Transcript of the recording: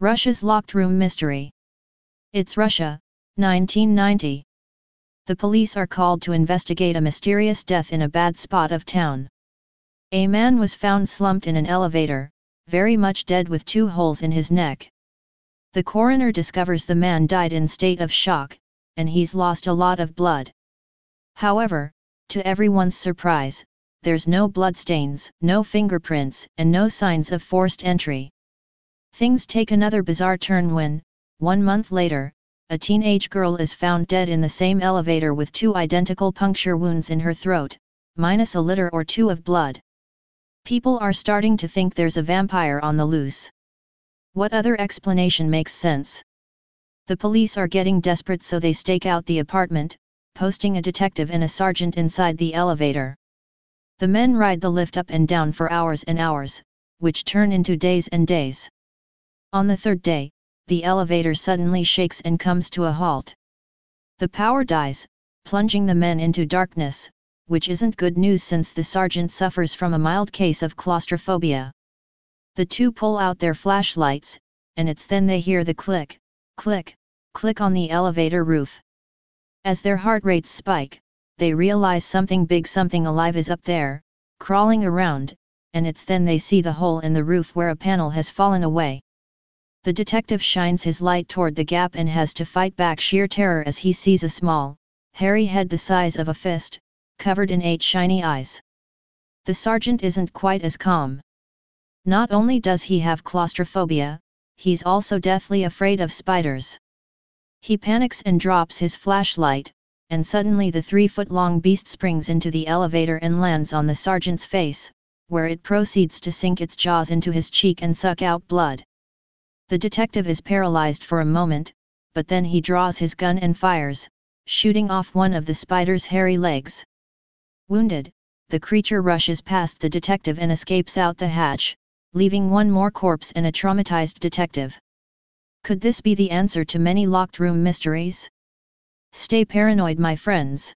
Russia's locked room mystery. It's Russia, 1990. The police are called to investigate a mysterious death in a bad spot of town. A man was found slumped in an elevator, very much dead with 2 holes in his neck. The coroner discovers the man died in state of shock, and he's lost a lot of blood. However, to everyone's surprise, there's no bloodstains, no fingerprints, and no signs of forced entry. Things take another bizarre turn when, 1 month later, a teenage girl is found dead in the same elevator with 2 identical puncture wounds in her throat, minus a liter or 2 of blood. People are starting to think there's a vampire on the loose. What other explanation makes sense? The police are getting desperate, so they stake out the apartment, posting a detective and a sergeant inside the elevator. The men ride the lift up and down for hours and hours, which turn into days and days. On the 3rd day, the elevator suddenly shakes and comes to a halt. The power dies, plunging the men into darkness, which isn't good news since the sergeant suffers from a mild case of claustrophobia. The 2 pull out their flashlights, and it's then they hear the click, click, click on the elevator roof. As their heart rates spike, they realize something big, something alive is up there, crawling around, and it's then they see the hole in the roof where a panel has fallen away. The detective shines his light toward the gap and has to fight back sheer terror as he sees a small, hairy head the size of a fist, covered in 8 shiny eyes. The sergeant isn't quite as calm. Not only does he have claustrophobia, he's also deathly afraid of spiders. He panics and drops his flashlight, and suddenly the 3-foot-long beast springs into the elevator and lands on the sergeant's face, where it proceeds to sink its jaws into his cheek and suck out blood. The detective is paralyzed for a moment, but then he draws his gun and fires, shooting off one of the spider's hairy legs. Wounded, the creature rushes past the detective and escapes out the hatch, leaving 1 more corpse and a traumatized detective. Could this be the answer to many locked room mysteries? Stay paranoid, my friends.